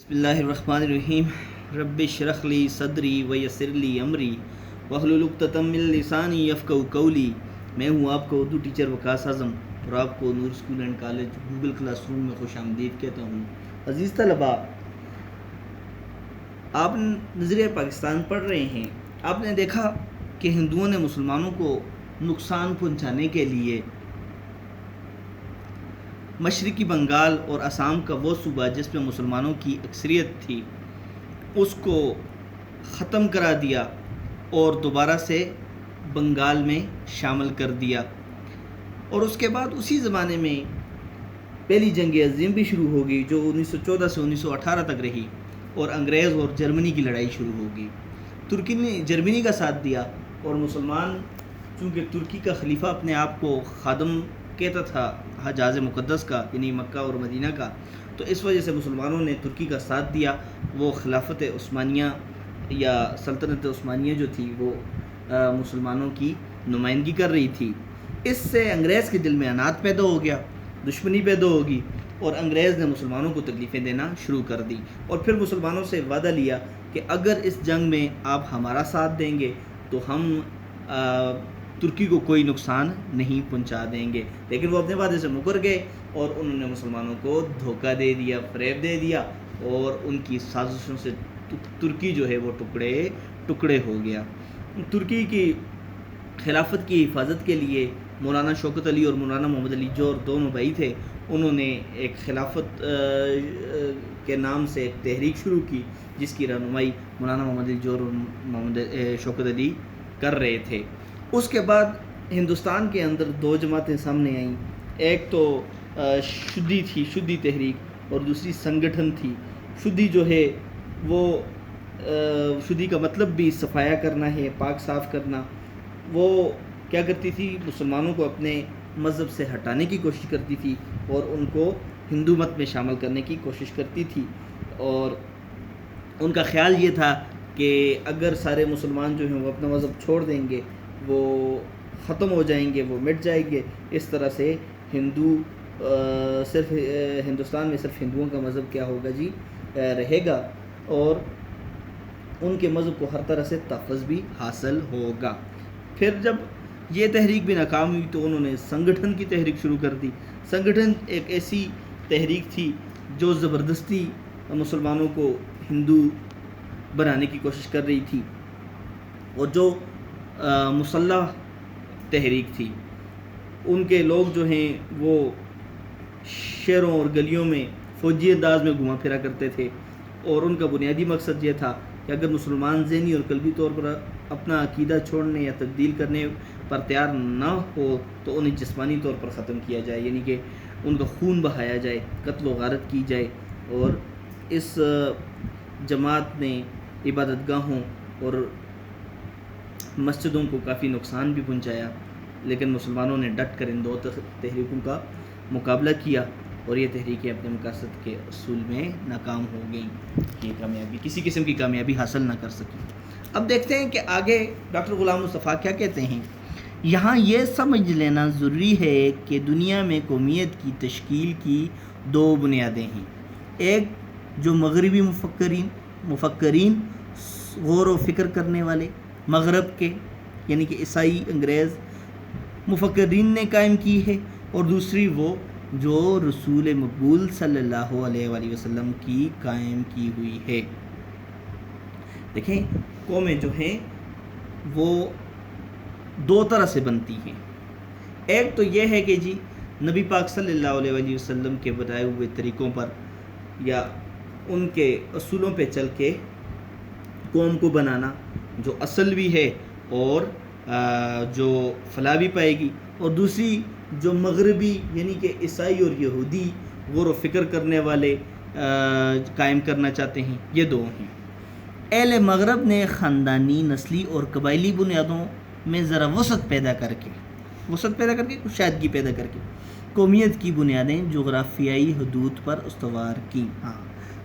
بسم اللہ الرحمن الرحیم رب اشرح لی صدری ویسر لی امری واحلل عقدۃ من لسانی یفقہوا قولی۔ میں ہوں آپ کا اردو ٹیچر وقاص اعظم اور آپ کو Noor school and college Google classroom میں خوش آمدید کہتا ہوں۔ عزیز طلباء، آپ نظریہ پاکستان پڑھ رہے ہیں۔ آپ نے دیکھا کہ ہندوؤں نے مسلمانوں کو نقصان پہنچانے کے لیے مشرقی بنگال اور آسام کا وہ صوبہ جس میں مسلمانوں کی اکثریت تھی اس کو ختم کرا دیا اور دوبارہ سے بنگال میں شامل کر دیا، اور اس کے بعد اسی زمانے میں پہلی جنگ عظیم بھی شروع ہو گئی جو 1914 سے 1918 تک رہی، اور انگریز اور جرمنی کی لڑائی شروع ہو گئی۔ ترکی نے جرمنی کا ساتھ دیا، اور مسلمان چونکہ ترکی کا خلیفہ اپنے آپ کو خادم کہتا تھا حجاز مقدس کا، یعنی مکہ اور مدینہ کا، تو اس وجہ سے مسلمانوں نے ترکی کا ساتھ دیا۔ وہ خلافت عثمانیہ یا سلطنت عثمانیہ جو تھی وہ مسلمانوں کی نمائندگی کر رہی تھی۔ اس سے انگریز کے دل میں عناد پیدا ہو گیا، دشمنی پیدا ہوگی، اور انگریز نے مسلمانوں کو تکلیفیں دینا شروع کر دی، اور پھر مسلمانوں سے وعدہ لیا کہ اگر اس جنگ میں آپ ہمارا ساتھ دیں گے تو ہم ترکی کو کوئی نقصان نہیں پہنچا دیں گے۔ لیکن وہ اپنے وعدے سے مکر گئے اور انہوں نے مسلمانوں کو دھوکہ دے دیا، فریب دے دیا، اور ان کی سازشوں سے ترکی جو ہے وہ ٹکڑے ہو گیا۔ ترکی کی خلافت کی حفاظت کے لیے مولانا شوکت علی اور مولانا محمد علی جوہر دونوں بھائی تھے، انہوں نے ایک خلافت کے نام سے ایک تحریک شروع کی جس کی رہنمائی مولانا محمد علی جوہر اور شوکت علی کر رہے تھے۔ اس کے بعد ہندوستان کے اندر دو جماعتیں سامنے آئیں، ایک تو شدی تھی، شدی تحریک، اور دوسری سنگٹھن تھی۔ شدی جو ہے وہ شدی کا مطلب بھی صفایا کرنا ہے، پاک صاف کرنا۔ وہ کیا کرتی تھی؟ مسلمانوں کو اپنے مذہب سے ہٹانے کی کوشش کرتی تھی اور ان کو ہندو مت میں شامل کرنے کی کوشش کرتی تھی، اور ان کا خیال یہ تھا کہ اگر سارے مسلمان جو ہیں وہ اپنا مذہب چھوڑ دیں گے، وہ ختم ہو جائیں گے، وہ مٹ جائیں گے، اس طرح سے صرف ہندوستان میں صرف ہندوؤں کا مذہب کیا ہوگا جی رہے گا، اور ان کے مذہب کو ہر طرح سے تحفظ بھی حاصل ہوگا۔ پھر جب یہ تحریک بھی ناکام ہوئی تو انہوں نے سنگٹھن کی تحریک شروع کر دی۔ سنگٹھن ایک ایسی تحریک تھی جو زبردستی مسلمانوں کو ہندو بنانے کی کوشش کر رہی تھی، اور جو مسلح تحریک تھی۔ ان کے لوگ جو ہیں وہ شہروں اور گلیوں میں فوجی انداز میں گھوما پھرا کرتے تھے، اور ان کا بنیادی مقصد یہ تھا کہ اگر مسلمان ذہنی اور قلبی طور پر اپنا عقیدہ چھوڑنے یا تبدیل کرنے پر تیار نہ ہو تو انہیں جسمانی طور پر ختم کیا جائے، یعنی کہ ان کا خون بہایا جائے، قتل و غارت کی جائے۔ اور اس جماعت نے عبادت گاہوں اور مسجدوں کو کافی نقصان بھی پہنچایا، لیکن مسلمانوں نے ڈٹ کر ان دو تحریکوں کا مقابلہ کیا، اور یہ تحریکیں اپنے مقاصد کے اصول میں ناکام ہو گئیں، یہ کسی قسم کی کامیابی حاصل نہ کر سکیں۔ اب دیکھتے ہیں کہ آگے ڈاکٹر غلام مصطفیٰ کیا کہتے ہیں۔ یہاں یہ سمجھ لینا ضروری ہے کہ دنیا میں قومیت کی تشکیل کی دو بنیادیں ہیں، ایک جو مغربی مفکرین غور و فکر کرنے والے مغرب کے، یعنی کہ عیسائی انگریز مفکرین نے قائم کی ہے، اور دوسری وہ جو رسول مقبول صلی اللہ علیہ وآلہ وسلم کی قائم کی ہوئی ہے۔ دیکھیں، قومیں جو ہیں وہ دو طرح سے بنتی ہیں۔ ایک تو یہ ہے کہ جی نبی پاک صلی اللہ علیہ وآلہ وسلم کے بتائے ہوئے طریقوں پر یا ان کے اصولوں پہ چل کے قوم کو بنانا، جو اصل بھی ہے اور جو فلاح بھی پائے گی، اور دوسری جو مغربی یعنی کہ عیسائی اور یہودی غور و فکر کرنے والے قائم کرنا چاہتے ہیں، یہ دو ہیں۔ اہل مغرب نے خاندانی، نسلی اور قبائلی بنیادوں میں ذرا وسعت پیدا کر کے کشادگی پیدا کر کے قومیت کی بنیادیں جغرافیائی حدود پر استوار کی۔ ہاں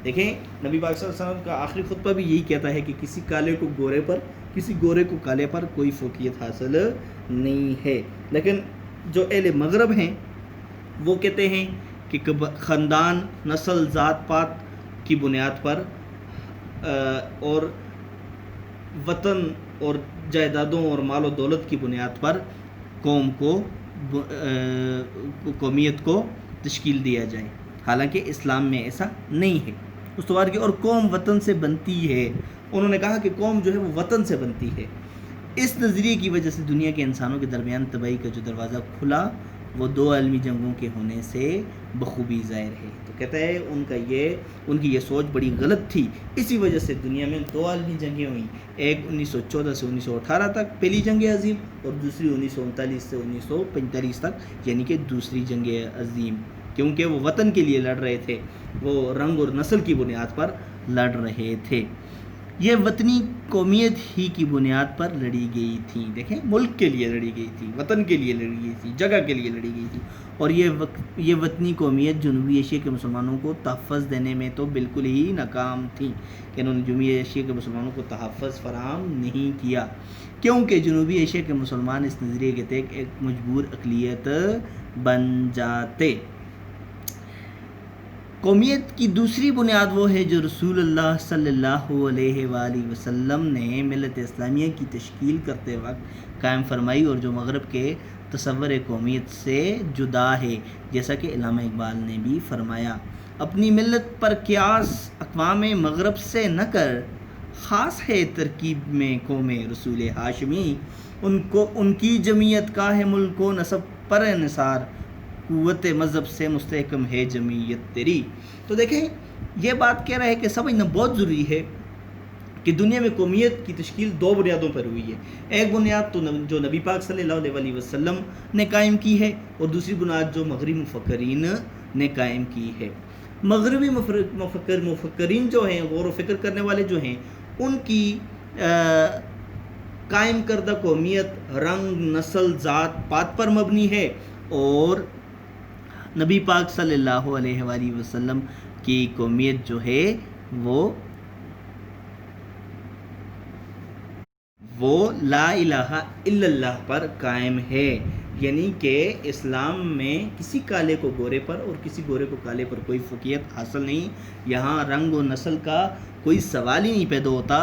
دیکھیں، نبی پاک صلی اللہ علیہ وسلم کا آخری خطبہ بھی یہی کہتا ہے کہ کسی کالے کو گورے پر، کسی گورے کو کالے پر کوئی فوقیت حاصل نہیں ہے۔ لیکن جو اہل مغرب ہیں وہ کہتے ہیں کہ خاندان، نسل، ذات پات کی بنیاد پر اور وطن اور جائیدادوں اور مال و دولت کی بنیاد پر قوم کو قومیت کو تشکیل دیا جائے، حالانکہ اسلام میں ایسا نہیں ہے۔ استوار کی اور قوم وطن سے بنتی ہے، انہوں نے کہا کہ قوم جو ہے وہ وطن سے بنتی ہے۔ اس نظریے کی وجہ سے دنیا کے انسانوں کے درمیان تباہی کا جو دروازہ کھلا وہ دو عالمی جنگوں کے ہونے سے بخوبی ظاہر ہے۔ تو کہتا ہے ان کی یہ سوچ بڑی غلط تھی، اسی وجہ سے دنیا میں دو عالمی جنگیں ہوئیں، ایک 1914 سے 1918 تک پہلی جنگ عظیم، اور دوسری 1939 سے 1945 تک یعنی کہ دوسری جنگ عظیم، کیونکہ وہ وطن کے لیے لڑ رہے تھے، وہ رنگ اور نسل کی بنیاد پر لڑ رہے تھے۔ یہ وطنی قومیت ہی کی بنیاد پر لڑی گئی تھی، دیکھیں ملک کے لیے لڑی گئی تھی، وطن کے لیے لڑی گئی تھی، جگہ کے لیے لڑی گئی تھی، اور یہ وطنی قومیت جنوبی ایشیا کے مسلمانوں کو تحفظ دینے میں تو بالکل ہی ناکام تھی کہ انہوں نے جنوبی ایشیا کے مسلمانوں کو تحفظ فراہم نہیں کیا، کیونکہ جنوبی ایشیا کے مسلمان اس نظریے کے تحت ایک مجبور اقلیت بن جاتے۔ قومیت کی دوسری بنیاد وہ ہے جو رسول اللہ صلی اللہ علیہ وآلہ وسلم نے ملت اسلامیہ کی تشکیل کرتے وقت قائم فرمائی، اور جو مغرب کے تصور قومیت سے جدا ہے، جیسا کہ علامہ اقبال نے بھی فرمایا، اپنی ملت پر قیاس اقوام مغرب سے نہ کر، خاص ہے ترکیب میں قوم رسول ہاشمی، ان کی جمعیت کا ہے ملک و نسب پر انحصار، قوت مذہب سے مستحکم ہے جمعیت تیری۔ تو دیکھیں یہ بات کہہ رہا ہے کہ سمجھنا بہت ضروری ہے کہ دنیا میں قومیت کی تشکیل دو بنیادوں پر ہوئی ہے، ایک بنیاد تو جو نبی پاک صلی اللہ علیہ وسلم نے قائم کی ہے، اور دوسری بنیاد جو مغربی مفکرین نے قائم کی ہے۔ مغربی مفکرین جو ہیں، غور و فکر کرنے والے جو ہیں، ان کی قائم کردہ قومیت رنگ، نسل، ذات پات پر مبنی ہے، اور نبی پاک صلی اللہ علیہ وآلہ وسلم کی قومیت جو ہے وہ لا الہ الا اللہ پر قائم ہے، یعنی کہ اسلام میں کسی کالے کو گورے پر اور کسی گورے کو کالے پر کوئی فوقیت حاصل نہیں، یہاں رنگ و نسل کا کوئی سوال ہی نہیں پیدا ہوتا،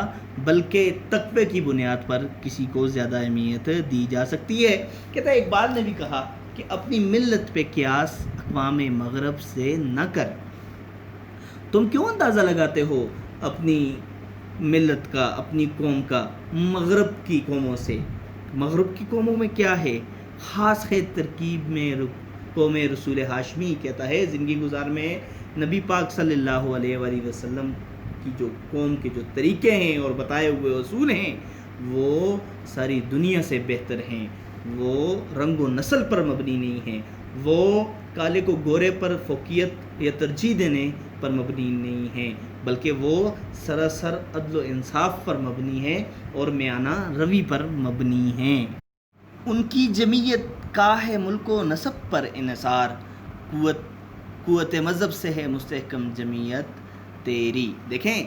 بلکہ تقوی کی بنیاد پر کسی کو زیادہ اہمیت دی جا سکتی ہے۔ کہتا ہے اقبال نے بھی کہا کہ اپنی ملت پہ قیاس اقوام مغرب سے نہ کر۔ تم کیوں اندازہ لگاتے ہو اپنی ملت کا، اپنی قوم کا مغرب کی قوموں سے؟ مغرب کی قوموں میں کیا ہے؟ خاص ہے ترکیب میں قوم رسول ہاشمی، کہتا ہے زندگی گزار میں نبی پاک صلی اللہ علیہ وآلہ وسلم کی جو قوم کے جو طریقے ہیں اور بتائے ہوئے اصول ہیں وہ ساری دنیا سے بہتر ہیں، وہ رنگ و نسل پر مبنی نہیں ہیں، وہ کالے کو گورے پر فوقیت یا ترجیح دینے پر مبنی نہیں ہیں، بلکہ وہ سراسر عدل و انصاف پر مبنی ہے اور میانہ روی پر مبنی ہیں۔ ان کی جمعیت کا ہے ملک و نسب پر انحصار، قوت مذہب سے ہے مستحکم جمعیت تیری۔ دیکھیں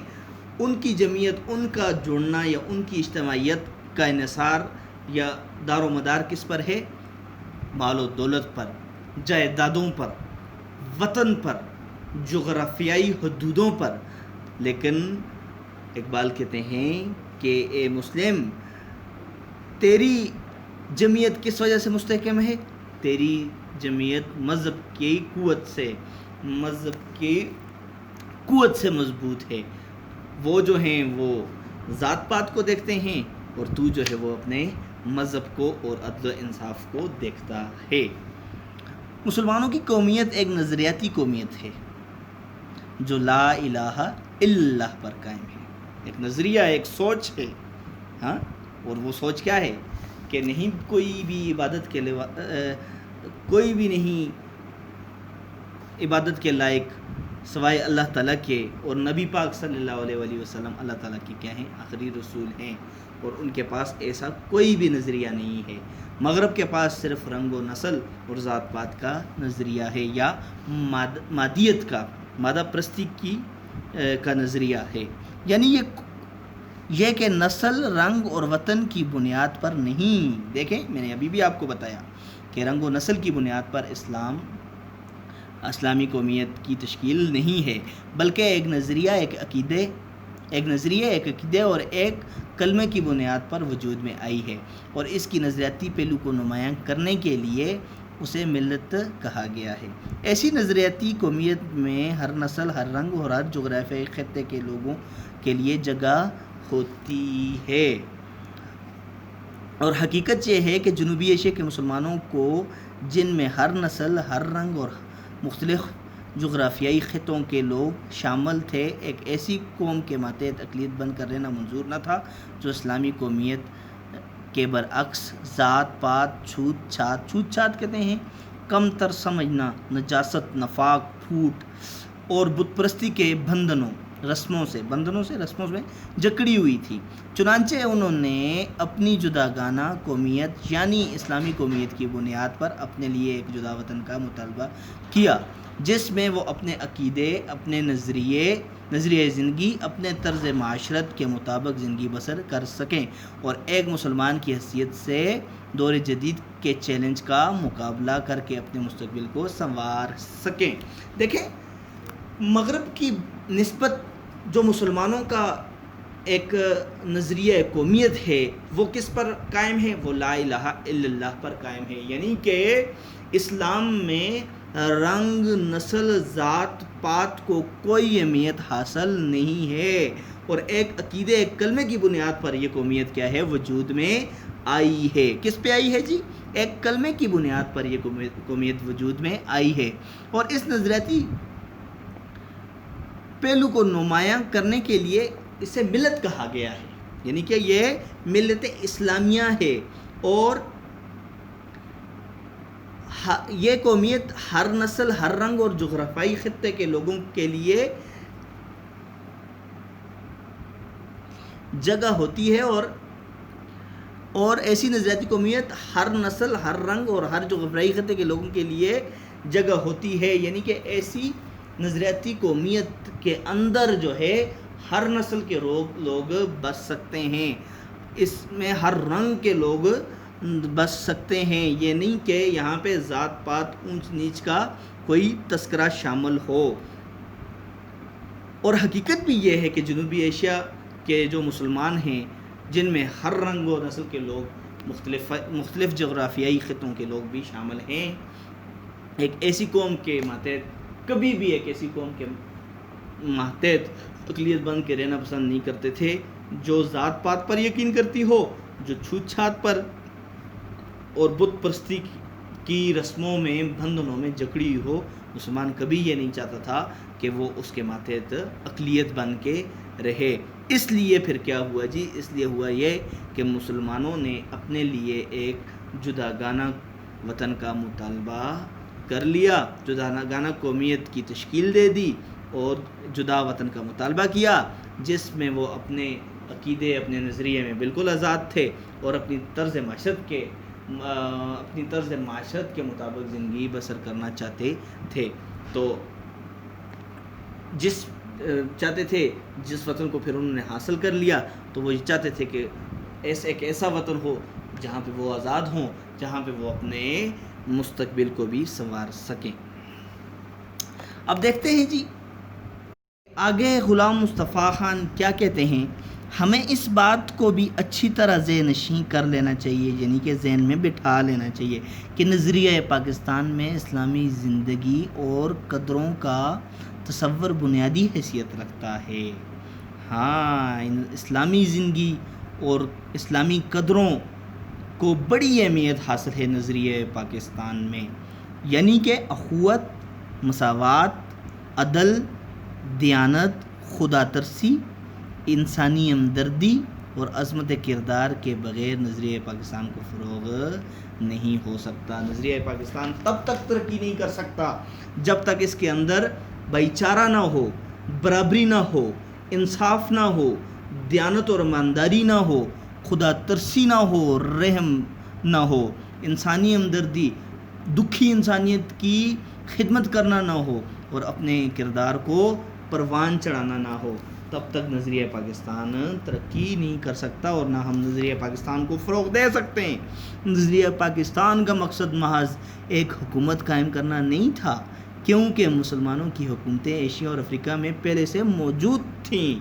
ان کی جمعیت، ان کا جڑنا یا ان کی اجتماعیت کا انحصار یا دار و مدار کس پر ہے؟ مال و دولت پر، جائیدادوں پر، وطن پر، جغرافیائی حدودوں پر۔ لیکن اقبال کہتے ہیں کہ اے مسلم، تیری جمعیت کس وجہ سے مستحکم ہے؟ تیری جمعیت مذہب کی قوت سے مضبوط ہے۔ وہ جو ہیں وہ ذات پات کو دیکھتے ہیں، اور تو جو ہے وہ اپنے مذہب کو اور عدل و انصاف کو دیکھتا ہے۔ مسلمانوں کی قومیت ایک نظریاتی قومیت ہے جو لا الہ الا اللہ پر قائم ہے، ایک نظریہ، ایک سوچ ہے، ہاں، اور وہ سوچ کیا ہے کہ نہیں کوئی بھی عبادت کے لائق سوائے اللہ تعالیٰ کے، اور نبی پاک صلی اللہ علیہ وآلہ وسلم اللہ تعالیٰ کے کیا ہیں؟ آخری رسول ہیں، اور ان کے پاس ایسا کوئی بھی نظریہ نہیں ہے۔ مغرب کے پاس صرف رنگ و نسل اور ذات پات کا نظریہ ہے، یا مادیت کا، مادہ پرستی کا نظریہ ہے، یعنی یہ کہ نسل، رنگ اور وطن کی بنیاد پر نہیں۔ دیکھیں میں نے ابھی بھی آپ کو بتایا کہ رنگ و نسل کی بنیاد پر اسلام اسلامی قومیت کی تشکیل نہیں ہے، بلکہ ایک نظریہ ایک عقیدے اور ایک کلمے کی بنیاد پر وجود میں آئی ہے، اور اس کی نظریاتی پہلو کو نمایاں کرنے کے لیے اسے ملت کہا گیا ہے۔ ایسی نظریاتی قومیت میں ہر نسل، ہر رنگ اور ہر جغرافیائی خطے کے لوگوں کے لیے جگہ ہوتی ہے، اور حقیقت یہ ہے کہ جنوبی ایشیا کے مسلمانوں کو، جن میں ہر نسل، ہر رنگ اور مختلف جغرافیائی خطوں کے لوگ شامل تھے، ایک ایسی قوم کے ماتحت اقلیت بن کر رہنا منظور نہ تھا جو اسلامی قومیت کے برعکس ذات پات، چھوت چھات کہتے ہیں کم تر سمجھنا، نجاست، نفاق، پھوٹ اور بت پرستی کے رسموں سے جکڑی ہوئی تھی۔ چنانچہ انہوں نے اپنی جداگانہ قومیت یعنی اسلامی قومیت کی بنیاد پر اپنے لیے ایک جدا وطن کا مطالبہ کیا، جس میں وہ اپنے عقیدے، اپنے نظریہ زندگی، اپنے طرز معاشرت کے مطابق زندگی بسر کر سکیں اور ایک مسلمان کی حیثیت سے دور جدید کے چیلنج کا مقابلہ کر کے اپنے مستقبل کو سنوار سکیں۔ دیکھیں، مغرب کی نسبت جو مسلمانوں کا ایک نظریہ قومیت ہے وہ کس پر قائم ہے؟ وہ لا الہ الا اللہ پر قائم ہے، یعنی کہ اسلام میں رنگ، نسل، ذات پات کو کوئی اہمیت حاصل نہیں ہے، اور ایک عقیدے، ایک کلمے کی بنیاد پر یہ قومیت کیا ہے؟ وجود میں آئی ہے۔ کس پہ آئی ہے جی؟ ایک کلمے کی بنیاد پر یہ قومیت وجود میں آئی ہے، اور اس نظریاتی پہلو کو نمایاں کرنے کے لیے اسے ملت کہا گیا ہے، یعنی کہ یہ ملت اسلامیہ ہے، اور یہ قومیت ہر نسل، ہر رنگ اور جغرافیائی خطے کے لوگوں کے لیے جگہ ہوتی ہے، اور ایسی نظریاتی قومیت ہر نسل، ہر رنگ اور ہر جغرافیائی خطے کے لوگوں کے لیے جگہ ہوتی ہے، یعنی کہ ایسی نظریاتی قومیت کے اندر جو ہے ہر نسل کے لوگ بس سکتے ہیں، اس میں ہر رنگ کے لوگ بس سکتے ہیں، یہ نہیں کہ یہاں پہ ذات پات، اونچ نیچ کا کوئی تذکرہ شامل ہو۔ اور حقیقت بھی یہ ہے کہ جنوبی ایشیا کے جو مسلمان ہیں، جن میں ہر رنگ و نسل کے لوگ، مختلف جغرافیائی خطوں کے لوگ بھی شامل ہیں، ایک ایسی قوم کے ماتحت کبھی بھی ایک ایسی قوم کے ماتحت اقلیت بن کے رہنا پسند نہیں کرتے تھے جو ذات پات پر یقین کرتی ہو، جو چھوت چھات پر اور بت پرستی کی رسموں میں، بندھنوں میں جکڑی ہو۔ مسلمان کبھی یہ نہیں چاہتا تھا کہ وہ اس کے ماتحت اقلیت بن کے رہے۔ اس لیے پھر کیا ہوا جی؟ اس لیے ہوا یہ کہ مسلمانوں نے اپنے لیے ایک جداگانہ وطن کا مطالبہ کر لیا، جداگانہ قومیت کی تشکیل دے دی اور جدا وطن کا مطالبہ کیا، جس میں وہ اپنے عقیدے، اپنے نظریے میں بالکل آزاد تھے، اور اپنی طرز معاشرت کے مطابق زندگی بسر کرنا چاہتے تھے۔ تو چاہتے تھے جس وطن کو پھر انہوں نے حاصل کر لیا، تو وہ یہ چاہتے تھے کہ ایک ایسا وطن ہو جہاں پہ وہ آزاد ہوں، جہاں پہ وہ اپنے مستقبل کو بھی سنوار سکیں۔ اب دیکھتے ہیں جی آگے غلام مصطفیٰ خان کیا کہتے ہیں۔ ہمیں اس بات کو بھی اچھی طرح ذہن نشین کر لینا چاہیے، یعنی کہ ذہن میں بٹھا لینا چاہیے کہ نظریہ پاکستان میں اسلامی زندگی اور قدروں کا تصور بنیادی حیثیت رکھتا ہے۔ ہاں، اسلامی زندگی اور اسلامی قدروں کو بڑی اہمیت حاصل ہے نظریہ پاکستان میں، یعنی کہ اخوت، مساوات، عدل، دیانت، خدا ترسی، انسانی ہمدردی اور عظمت کردار کے بغیر نظریہ پاکستان کو فروغ نہیں ہو سکتا۔ نظریہ پاکستان تب تک ترقی نہیں کر سکتا جب تک اس کے اندر بھائی چارہ نہ ہو، برابری نہ ہو، انصاف نہ ہو، دیانت اور ایمانداری نہ ہو، خدا ترسی نہ ہو، رحم نہ ہو، انسانی ہمدردی، دکھی انسانیت کی خدمت کرنا نہ ہو، اور اپنے کردار کو پروان چڑھانا نہ ہو، تب تک نظریہ پاکستان ترقی نہیں کر سکتا، اور نہ ہم نظریہ پاکستان کو فروغ دے سکتے ہیں۔ نظریہ پاکستان کا مقصد محض ایک حکومت قائم کرنا نہیں تھا، کیونکہ مسلمانوں کی حکومتیں ایشیا اور افریقہ میں پہلے سے موجود تھیں۔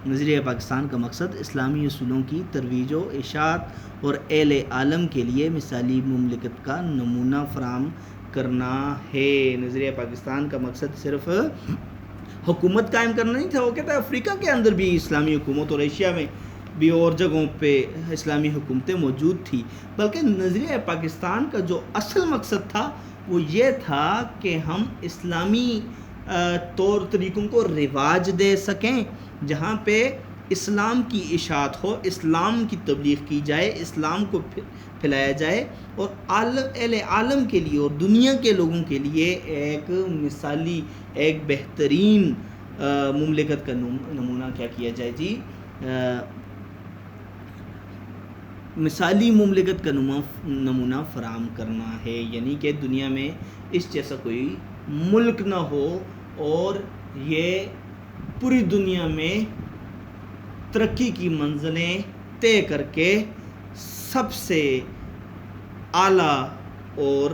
نظریہ پاکستان کا مقصد اسلامی اصولوں کی ترویج و اشاعت اور اہل عالم کے لیے مثالی مملکت کا نمونہ فراہم کرنا ہے۔ نظریہ پاکستان کا مقصد صرف حکومت قائم کرنا نہیں تھا، وہ کہتا ہے افریقہ کے اندر بھی اسلامی حکومت اور ایشیا میں بھی اور جگہوں پہ اسلامی حکومتیں موجود تھی، بلکہ نظریہ پاکستان کا جو اصل مقصد تھا وہ یہ تھا کہ ہم اسلامی طور طریقوں کو رواج دے سکیں، جہاں پہ اسلام کی اشاعت ہو، اسلام کی تبلیغ کی جائے، اسلام کو پھیلایا جائے اور اہل عالم کے لیے اور دنیا کے لوگوں کے لیے ایک مثالی، ایک بہترین مملکت کا نمونہ کیا کیا جائے جی، مثالی مملکت کا نمونہ فراہم کرنا ہے، یعنی کہ دنیا میں اس جیسا کوئی ملک نہ ہو اور یہ پوری دنیا میں ترقی کی منزلیں طے کر کے سب سے اعلیٰ اور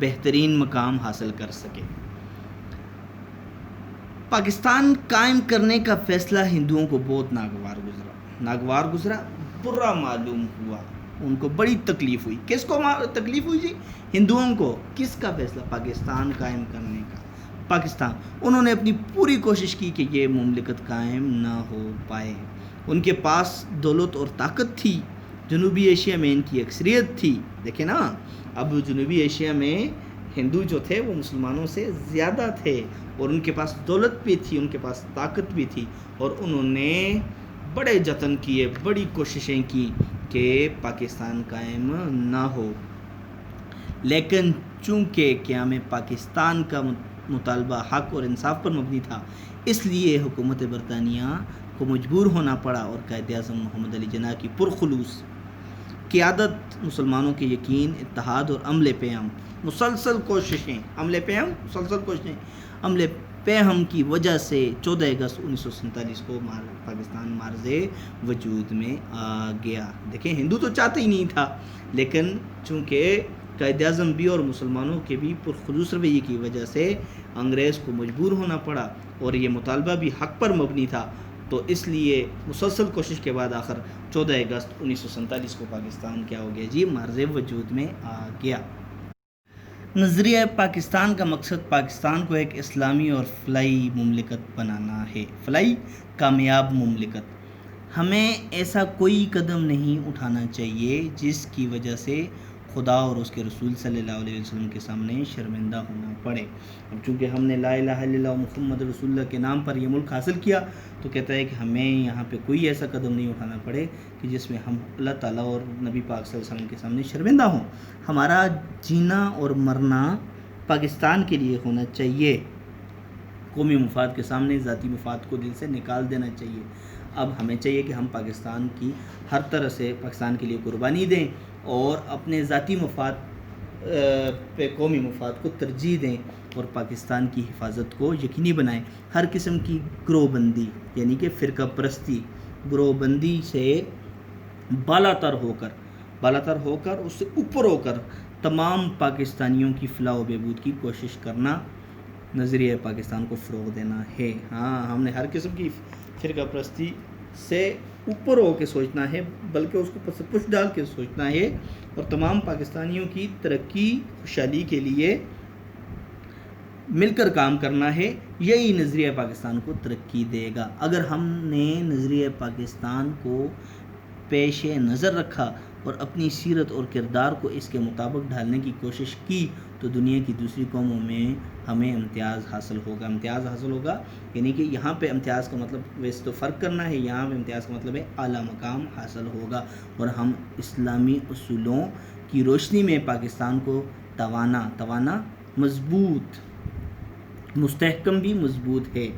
بہترین مقام حاصل کر سکے۔ پاکستان قائم کرنے کا فیصلہ ہندوؤں کو بہت ناگوار گزرا، برا معلوم ہوا، ان کو بڑی تکلیف ہوئی۔ کس کو تکلیف ہوئی جی؟ ہندوؤں کو۔ کس کا فیصلہ؟ پاکستان قائم کرنے کا۔ پاکستان، انہوں نے اپنی پوری کوشش کی کہ یہ مملکت قائم نہ ہو پائے۔ ان کے پاس دولت اور طاقت تھی، جنوبی ایشیا میں ان کی اکثریت تھی۔ دیکھیں نا، اب جنوبی ایشیا میں ہندو جو تھے وہ مسلمانوں سے زیادہ تھے اور ان کے پاس دولت بھی تھی، ان کے پاس طاقت بھی تھی، اور انہوں نے بڑے جتن کیے، بڑی کوششیں کی کہ پاکستان قائم نہ ہو۔ لیکن چونکہ قیام پاکستان کا مطالبہ حق اور انصاف پر مبنی تھا، اس لیے حکومت برطانیہ کو مجبور ہونا پڑا اور قائد اعظم محمد علی جناح کی پرخلوص قیادت، مسلمانوں کے یقین، اتحاد اور عمل مسلسل کوششیں عمل پیہم کی وجہ سے 14 اگست 1947 کو پاکستان معرض وجود میں آ گیا۔ دیکھیں، ہندو تو چاہتے ہی نہیں تھا، لیکن چونکہ قائد اعظم بھی اور مسلمانوں کے بھی پرخلوص رویے کی وجہ سے انگریز کو مجبور ہونا پڑا اور یہ مطالبہ بھی حق پر مبنی تھا، تو اس لیے مسلسل کوشش کے بعد آخر 14 اگست 1947 کو پاکستان کیا ہو گیا جی؟ معرض وجود میں آ گیا۔ نظریہ پاکستان کا مقصد پاکستان کو ایک اسلامی اور فلاحی مملکت بنانا ہے، فلاحی کامیاب مملکت۔ ہمیں ایسا کوئی قدم نہیں اٹھانا چاہیے جس کی وجہ سے خدا اور اس کے رسول صلی اللہ علیہ وسلم کے سامنے شرمندہ ہونا پڑے۔ اب چونکہ ہم نے لا الہ الا اللہ محمد رسول اللہ کے نام پر یہ ملک حاصل کیا، تو کہتا ہے کہ ہمیں یہاں پہ کوئی ایسا قدم نہیں اٹھانا پڑے کہ جس میں ہم اللہ تعالیٰ اور نبی پاک صلی اللہ علیہ وسلم کے سامنے شرمندہ ہوں۔ ہمارا جینا اور مرنا پاکستان کے لیے ہونا چاہیے، قومی مفاد کے سامنے ذاتی مفاد کو دل سے نکال دینا چاہیے۔ اب ہمیں چاہیے کہ ہم پاکستان کی ہر طرح سے پاکستان کے لیے قربانی دیں اور اپنے ذاتی مفاد پہ قومی مفاد کو ترجیح دیں اور پاکستان کی حفاظت کو یقینی بنائیں۔ ہر قسم کی گروہ بندی، یعنی کہ فرقہ پرستی، گروہ بندی سے بالاتر ہو کر اس سے اوپر ہو کر تمام پاکستانیوں کی فلاح و بہبود کی کوشش کرنا، نظریہ پاکستان کو فروغ دینا ہے۔ ہاں، ہم نے ہر قسم کی فرقہ پرستی سے اوپر ہو کے سوچنا ہے، بلکہ اس کو پش ڈال کے سوچنا ہے اور تمام پاکستانیوں کی ترقی، خوشحالی کے لیے مل کر کام کرنا ہے۔ یہی نظریہ پاکستان کو ترقی دے گا۔ اگر ہم نے نظریہ پاکستان کو پیش نظر رکھا اور اپنی سیرت اور کردار کو اس کے مطابق ڈھالنے کی کوشش کی تو دنیا کی دوسری قوموں میں ہمیں امتیاز حاصل ہوگا، یعنی کہ یہاں پہ امتیاز کا مطلب ویسے تو فرق کرنا ہے، یہاں پہ امتیاز کا مطلب ہے اعلیٰ مقام حاصل ہوگا، اور ہم اسلامی اصولوں کی روشنی میں پاکستان کو توانا مضبوط، مستحکم بھی مضبوط ہے،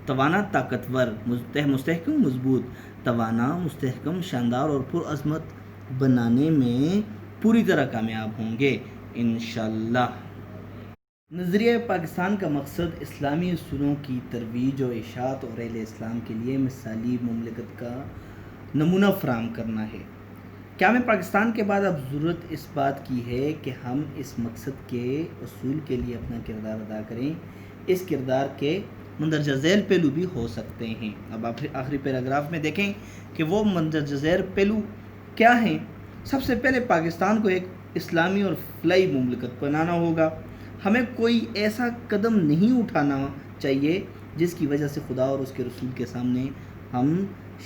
توانا طاقتور، مستحکم مضبوط، توانا مستحکم شاندار اور پرعظمت بنانے میں پوری طرح کامیاب ہوں گے انشاءاللہ۔ نظریہ پاکستان کا مقصد اسلامی اصولوں کی ترویج و اشاعت اور اہل اسلام کے لیے مثالی مملکت کا نمونہ فراہم کرنا ہے، قیام پاکستان کے بعد اب ضرورت اس بات کی ہے کہ ہم اس مقصد کے اصول کے لیے اپنا کردار ادا کریں. اس کردار کے مندرجہ ذیل پہلو بھی ہو سکتے ہیں. اب آخری پیراگراف میں دیکھیں کہ وہ مندرجہ ذیل پہلو کیا ہیں. سب سے پہلے پاکستان کو ایک اسلامی اور فلاحی مملکت بنانا ہوگا. ہمیں کوئی ایسا قدم نہیں اٹھانا چاہیے جس کی وجہ سے خدا اور اس کے رسول کے سامنے ہم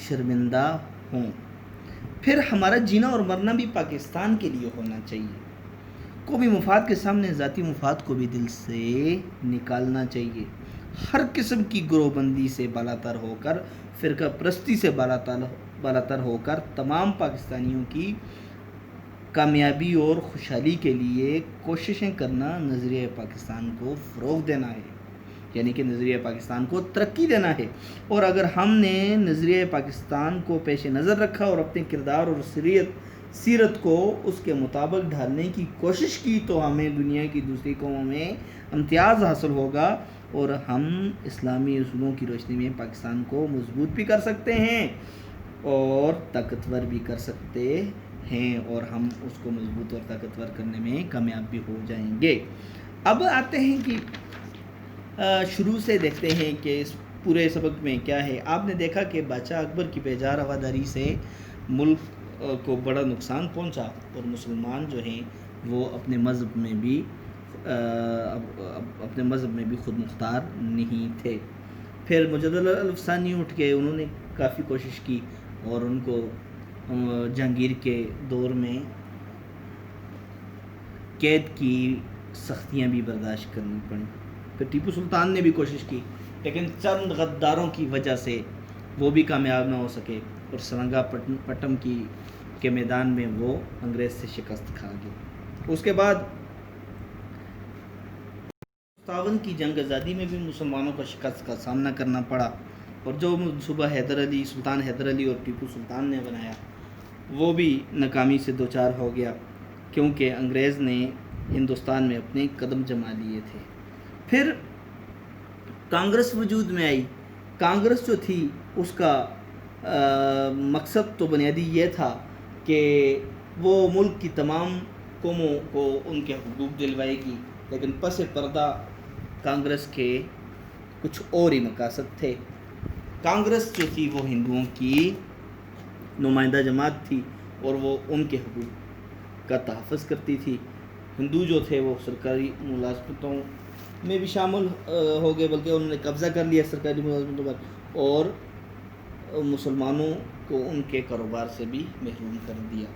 شرمندہ ہوں. پھر ہمارا جینا اور مرنا بھی پاکستان کے لیے ہونا چاہیے. قومی مفاد کے سامنے ذاتی مفاد کو بھی دل سے نکالنا چاہیے. ہر قسم کی گروہ بندی سے بالاتر ہو کر، فرقہ پرستی سے بالاتر ہو کر تمام پاکستانیوں کی کامیابی اور خوشحالی کے لیے کوششیں کرنا نظریہ پاکستان کو فروغ دینا ہے، یعنی کہ نظریہ پاکستان کو ترقی دینا ہے. اور اگر ہم نے نظریہ پاکستان کو پیش نظر رکھا اور اپنے کردار اور سیرت کو اس کے مطابق ڈھالنے کی کوشش کی تو ہمیں دنیا کی دوسری قوموں میں امتیاز حاصل ہوگا اور ہم اسلامی اصولوں کی روشنی میں پاکستان کو مضبوط بھی کر سکتے ہیں اور طاقتور بھی کر سکتے ہیں، اور ہم اس کو مضبوط اور طاقتور کرنے میں کامیاب بھی ہو جائیں گے. اب آتے ہیں کہ شروع سے دیکھتے ہیں کہ اس پورے سبق میں کیا ہے. آپ نے دیکھا کہ بادشاہ اکبر کی بیجا رواداری سے ملک کو بڑا نقصان پہنچا اور مسلمان جو ہیں وہ اپنے مذہب میں بھی خود مختار نہیں تھے. پھر مجدد الافسانی اٹھ کے انہوں نے کافی کوشش کی اور ان کو جہانگیر کے دور میں قید کی سختیاں بھی برداشت کرنی پڑیں. پھر ٹیپو سلطان نے بھی کوشش کی لیکن چند غداروں کی وجہ سے وہ بھی کامیاب نہ ہو سکے اور سرنگا پٹم کے میدان میں وہ انگریز سے شکست کھا گئے. اس کے بعد 57 کی جنگ آزادی میں بھی مسلمانوں کو شکست کا سامنا کرنا پڑا اور جو منصوبہ سلطان حیدر علی اور ٹیپو سلطان نے بنایا وہ بھی ناکامی سے دوچار ہو گیا کیونکہ انگریز نے ہندوستان میں اپنے قدم جما لیے تھے. پھر کانگریس وجود میں آئی. کانگریس جو تھی اس کا مقصد تو بنیادی یہ تھا کہ وہ ملک کی تمام قوموں کو ان کے حقوق دلوائے گی، لیکن پس پردہ کانگریس کے کچھ اور ہی مقاصد تھے. کانگریس جو تھی وہ ہندوؤں کی نمائندہ جماعت تھی اور وہ ان کے حقوق کا تحفظ کرتی تھی. ہندو جو تھے وہ سرکاری ملازمتوں میں بھی شامل ہو گئے، بلکہ انہوں نے قبضہ کر لیا سرکاری ملازمتوں پر، اور مسلمانوں کو ان کے کاروبار سے بھی محروم کر دیا.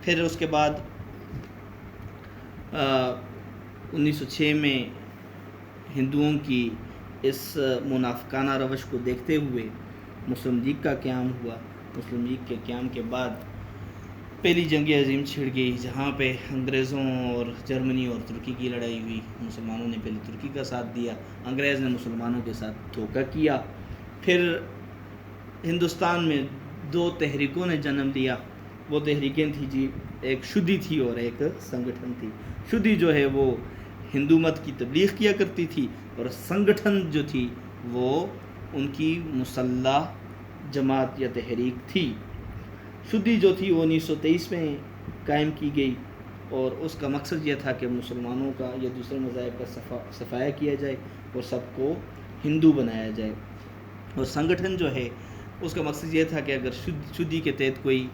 پھر اس کے بعد 1906 میں ہندوؤں کی اس منافقانہ روش کو دیکھتے ہوئے مسلم لیگ کا قیام ہوا. مسلم لیگ کے قیام کے بعد پہلی جنگ عظیم چھڑ گئی جہاں پہ انگریزوں اور جرمنی اور ترکی کی لڑائی ہوئی. مسلمانوں نے پہلے ترکی کا ساتھ دیا، انگریز نے مسلمانوں کے ساتھ دھوکہ کیا. پھر ہندوستان میں 2 تحریکوں نے جنم لیا. وہ تحریکیں تھیں جی، ایک شدی تھی اور ایک سنگٹھن تھی. شدی جو ہے وہ ہندو مت کی تبلیغ کیا کرتی تھی اور سنگٹھن جو تھی وہ ان کی مسلح جماعت یا تحریک تھی. شدی جو تھی وہ 1923 میں قائم کی گئی اور اس کا مقصد یہ تھا کہ مسلمانوں کا یا دوسرے مذاہب کا صفایا کیا جائے اور سب کو ہندو بنایا جائے. اور سنگٹھن جو ہے اس کا مقصد یہ تھا کہ اگر شدی کے تحت کوئی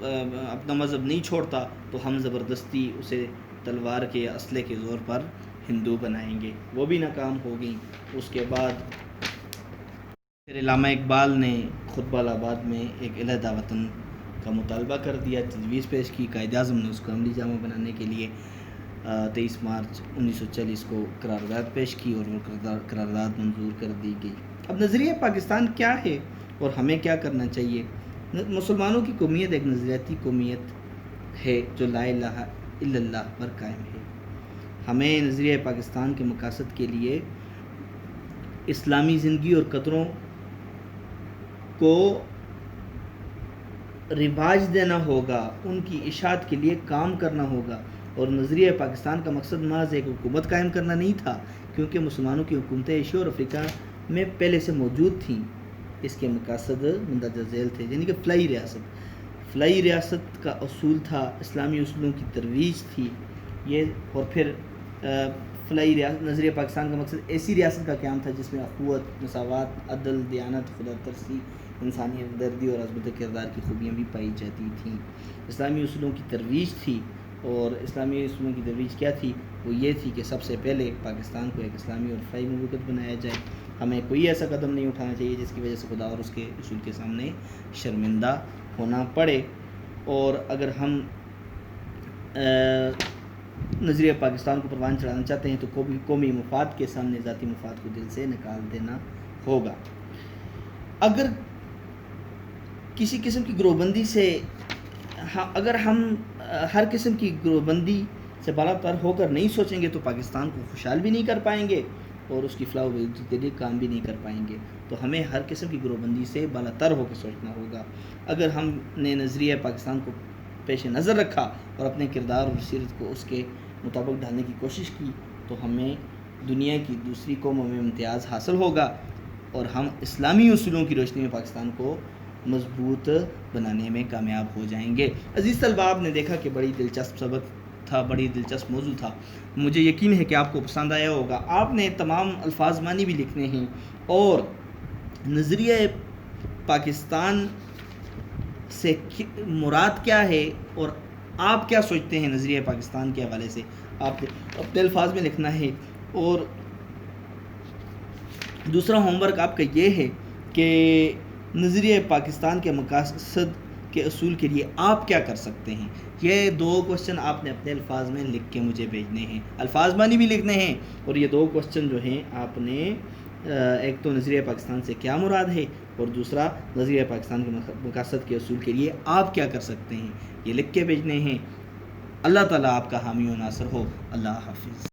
اپنا مذہب نہیں چھوڑتا تو ہم زبردستی اسے تلوار کے یا اسلحے کے زور پر ہندو بنائیں گے. وہ بھی ناکام ہو گئیں. اس کے بعد پھر علامہ اقبال نے خطبہ آباد میں ایک علیحدہ وطن کا مطالبہ کر دیا، تجویز پیش کی. قائد اعظم نے اس کو عملی جامہ بنانے کے لیے 23 مارچ 1940 کو قرارداد پیش کی اور وہ قرارداد منظور کر دی گئی. اب نظریہ پاکستان کیا ہے اور ہمیں کیا کرنا چاہیے؟ مسلمانوں کی قومیت ایک نظریاتی قومیت ہے جو لا الہ الا اللہ پر قائم ہے. ہمیں نظریہ پاکستان کے مقاصد کے لیے اسلامی زندگی اور قدروں کو رواج دینا ہوگا، ان کی اشاعت کے لیے کام کرنا ہوگا. اور نظریہ پاکستان کا مقصد محض ایک حکومت قائم کرنا نہیں تھا، کیونکہ مسلمانوں کی حکومتیں ایشیا اور افریقہ میں پہلے سے موجود تھیں. اس کے مقاصد مندرجہ ذیل تھے، یعنی کہ فلاحی ریاست. فلاحی ریاست کا اصول تھا، اسلامی اصولوں کی ترویج تھی یہ، اور پھر فلاحی ریاست نظریہ پاکستان کا مقصد ایسی ریاست کا قیام تھا جس میں اخوت، مساوات، عدل، دیانت، خدا ترسی، انسانی ہمدردی اور عظمت کردار کی خوبیاں بھی پائی جاتی تھیں۔ اسلامی اصولوں کی ترویج تھی، اور اسلامی اصولوں کی ترویج کیا تھی؟ وہ یہ تھی کہ سب سے پہلے پاکستان کو ایک اسلامی اور فلاحی مملکت بنایا جائے۔ ہمیں کوئی ایسا قدم نہیں اٹھانا چاہیے جس کی وجہ سے خدا اور اس کے اصول کے سامنے شرمندہ ہونا پڑے۔ اور اگر ہم نظریہ پاکستان کو پروان چڑھانا چاہتے ہیں تو قومی مفاد کے سامنے ذاتی مفاد کو دل سے نکال دینا ہوگا۔ اگر کسی قسم کی گروہبندی سے اگر ہم ہر قسم کی گروہبندی سے بالا تر ہو کر نہیں سوچیں گے تو پاکستان کو خوشحال بھی نہیں کر پائیں گے اور اس کی فلاح و بہبود کے لیے کام بھی نہیں کر پائیں گے۔ تو ہمیں ہر قسم کی گروہبندی سے بالا تر ہو کے سوچنا ہوگا۔ اگر ہم نے نظریہ پاکستان کو پیش نظر رکھا اور اپنے کردار اور سیرت کو اس کے مطابق ڈھالنے کی کوشش کی تو ہمیں دنیا کی دوسری قوموں میں امتیاز حاصل ہوگا، اور ہم اسلامی اصولوں کی روشنی میں پاکستان کو مضبوط بنانے میں کامیاب ہو جائیں گے۔ عزیز طلبہ، آپ نے دیکھا کہ بڑی دلچسپ سبق تھا، بڑی دلچسپ موضوع تھا، مجھے یقین ہے کہ آپ کو پسند آیا ہوگا۔ آپ نے تمام الفاظ معنی بھی لکھنے ہیں اور نظریہ پاکستان سے مراد کیا ہے اور آپ کیا سوچتے ہیں نظریہ پاکستان کے حوالے سے، آپ نے اپنے الفاظ میں لکھنا ہے۔ اور دوسرا ہوم ورک آپ کا یہ ہے کہ نظریہ پاکستان کے مقاصد کے اصول کے لیے آپ کیا کر سکتے ہیں، یہ 2 کوسچن آپ نے اپنے الفاظ میں لکھ کے مجھے بھیجنے ہیں، الفاظ معنی بھی لکھنے ہیں، اور یہ 2 کوسچن جو ہیں آپ نے ایک تو نظریہ پاکستان سے کیا مراد ہے اور دوسرا نظریہ پاکستان کے مقاصد کے اصول کے لیے آپ کیا کر سکتے ہیں، یہ لکھ کے بھیجنے ہیں۔ اللہ تعالیٰ آپ کا حامی و ناصر ہو۔ اللہ حافظ۔